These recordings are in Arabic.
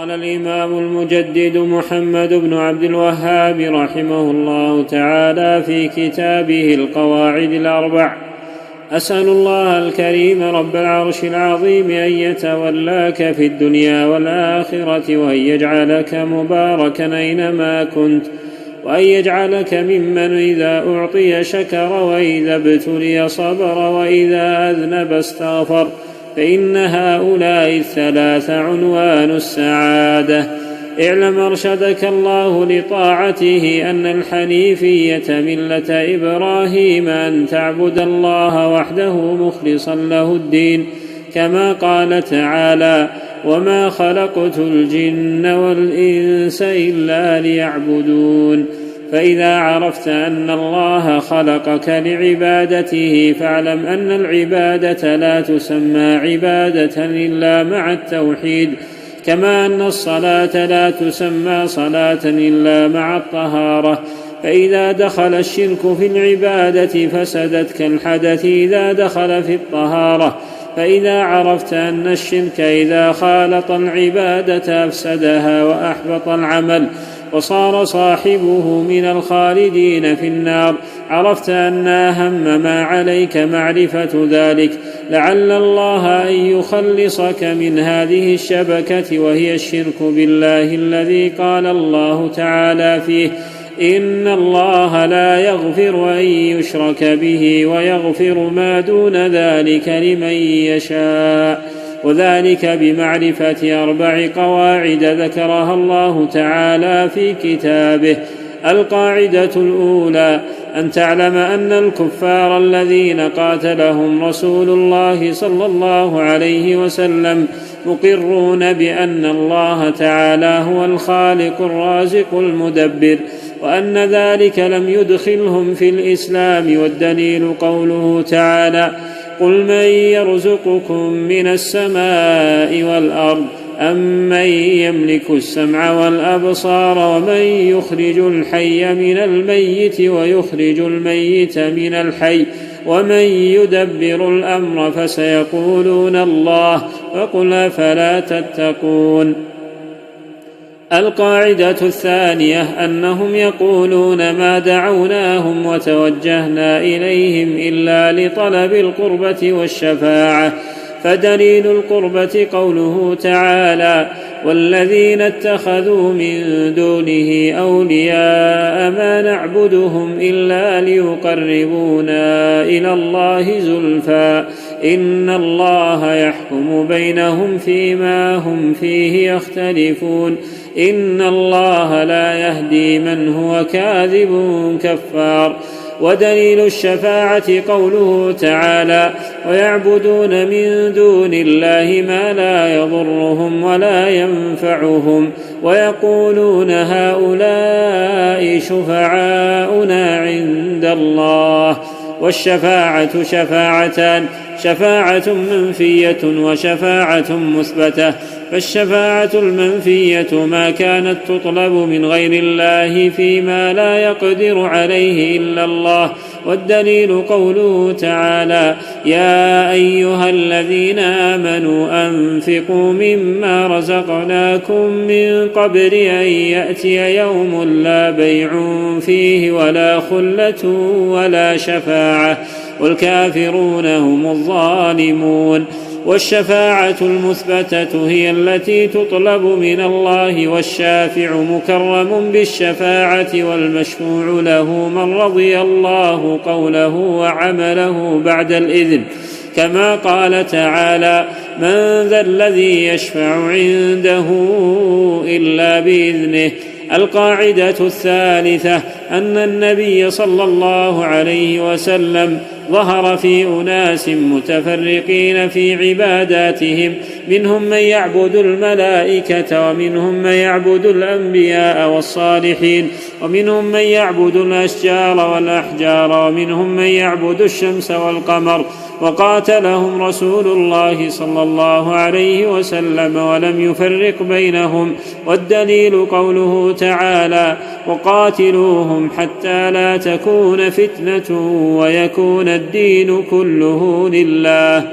قال الإمام المجدد محمد بن عبد الوهاب رحمه الله تعالى في كتابه القواعد الأربع: أسأل الله الكريم رب العرش العظيم أن يتولاك في الدنيا والآخرة، وأن يجعلك مباركا أينما كنت، وأن يجعلك ممن إذا أعطي شكر، وإذا ابتلي صبر، وإذا أذنب استغفر، فإن هؤلاء الثلاث عنوان السعادة. اعلم أرشدك الله لطاعته أن الحنيفية ملة إبراهيم أن تعبد الله وحده مخلصا له الدين، كما قال تعالى: وما خلقت الجن والإنس إلا ليعبدون. فإذا عرفت أن الله خلقك لعبادته فاعلم أن العبادة لا تسمى عبادة إلا مع التوحيد، كما أن الصلاة لا تسمى صلاة إلا مع الطهارة. فإذا دخل الشرك في العبادة فسدت كالحدث إذا دخل في الطهارة. فإذا عرفت أن الشرك إذا خالط العبادة أفسدها وأحبط العمل وصار صاحبه من الخالدين في النار، عرفت أن أهم ما عليك معرفة ذلك، لعل الله أن يخلصك من هذه الشبكة، وهي الشرك بالله الذي قال الله تعالى فيه: إن الله لا يغفر أن يشرك به ويغفر ما دون ذلك لمن يشاء. وذلك بمعرفة 4 قواعد ذكرها الله تعالى في كتابه. القاعدة الأولى: أن تعلم أن الكفار الذين قاتلهم رسول الله صلى الله عليه وسلم مقرون بأن الله تعالى هو الخالق الرازق المدبر، وأن ذلك لم يدخلهم في الإسلام، والدليل قوله تعالى: قل من يرزقكم من السماء والأرض أمن يملك السمع والأبصار ومن يخرج الحي من الميت ويخرج الميت من الحي ومن يدبر الأمر، فسيقولون الله، فقل أفلا تتقون. القاعدة الثانية: أنهم يقولون ما دعوناهم وتوجهنا إليهم إلا لطلب القربة والشفاعة. فدليل القربة قوله تعالى: والذين اتخذوا من دونه أولياء ما نعبدهم إلا ليقربونا إلى الله زلفى إن الله يحكم بينهم فيما هم فيه يختلفون إن الله لا يهدي من هو كاذب كفار. ودليل الشفاعة قوله تعالى: ويعبدون من دون الله ما لا يضرهم ولا ينفعهم ويقولون هؤلاء شفعاؤنا عند الله. والشفاعة شفاعتان: شفاعة منفية وشفاعة مثبتة. فالشفاعة المنفية ما كانت تطلب من غير الله فيما لا يقدر عليه إلا الله، والدليل قوله تعالى: يا أيها الذين آمنوا أنفقوا مما رزقناكم من قبل أن يأتي يوم لا بيع فيه ولا خلة ولا شفاعة والكافرون هم الظالمون. والشفاعة المثبتة هي التي تطلب من الله، والشافع مكرم بالشفاعة والمشفوع له من رضي الله قوله وعمله بعد الإذن، كما قال تعالى: من ذا الذي يشفع عنده إلا بإذنه. القاعدة الثالثة: أن النبي صلى الله عليه وسلم ظهر في أناس متفرقين في عباداتهم، منهم من يعبد الملائكة، ومنهم من يعبد الأنبياء والصالحين، ومنهم من يعبد الأشجار والأحجار، ومنهم من يعبد الشمس والقمر. وقاتلهم رسول الله صلى الله عليه وسلم ولم يفرق بينهم، والدليل قوله تعالى: وقاتلوهم حتى لا تكون فتنة ويكون الدين كله لله.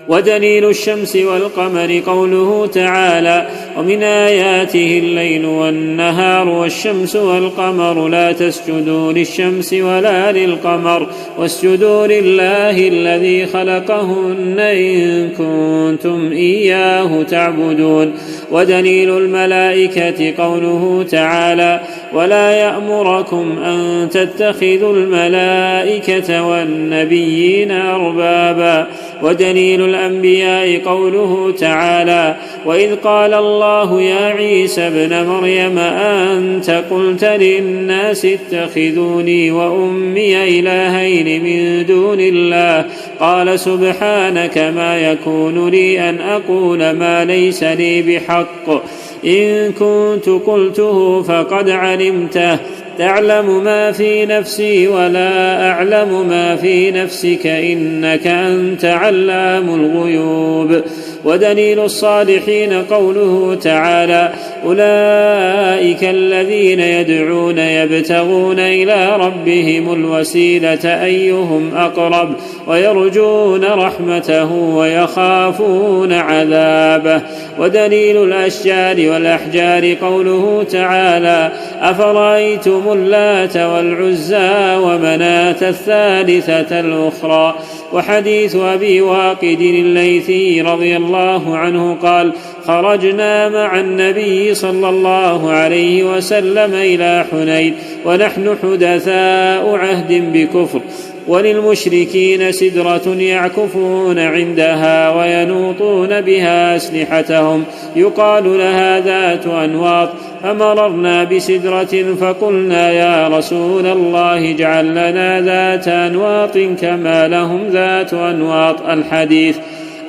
ودليل الشمس والقمر قوله تعالى: ومن آياته الليل والنهار والشمس والقمر لا تسجدوا للشمس ولا للقمر واسجدوا لله الذي خلقهن إن كنتم إياه تعبدون. ودليل الملائكة قوله تعالى: ولا يأمركم أن تتخذوا الملائكة والنبيين أربابا. ودليل الأنبياء قوله تعالى: وإذ قال الله يا عيسى ابن مريم أنت قلت للناس اتخذوني وأمي إلهين من دون الله قال سبحانك ما يكون لي أن أقول ما ليس لي بحق إن كنت قلته فقد علمته تعلم ما في نفسي ولا أعلم ما في نفسك إنك أنت علام الغيوب. ودليل الصالحين قوله تعالى: أولئك الذين يدعون يبتغون إلى ربهم الوسيلة أيهم أقرب ويرجون رحمته ويخافون عذابه. ودليل الأشجار والأحجار قوله تعالى: أفرأيتم اللات والعزى ومناة الثالثة الأخرى. وحديث أبي واقد الليثي رضي الله عنه قال: خرجنا مع النبي صلى الله عليه وسلم إلى حنين ونحن حدثاء عهد بكفر، وللمشركين سدرة يعكفون عندها وينوطون بها أسلحتهم يقال لها ذات أنواط، فمررنا بسدرة فقلنا يا رسول الله اجعل لنا ذات أنواط كما لهم ذات أنواط. الحديث.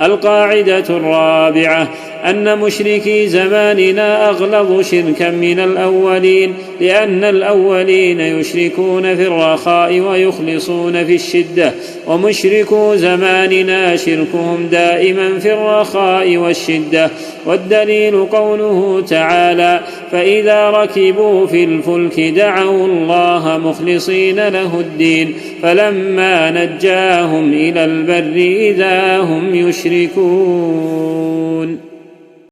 القاعدة الرابعة: أن مشركي زماننا أغلظ شركا من الأولين، لأن الأولين يشركون في الرخاء ويخلصون في الشدة، ومشركو زماننا شركهم دائما في الرخاء والشدة. والدليل قوله تعالى: فإذا ركبوا في الفلك دعوا الله مخلصين له الدين فلما نجاهم إلى البر إذا هم يشركون.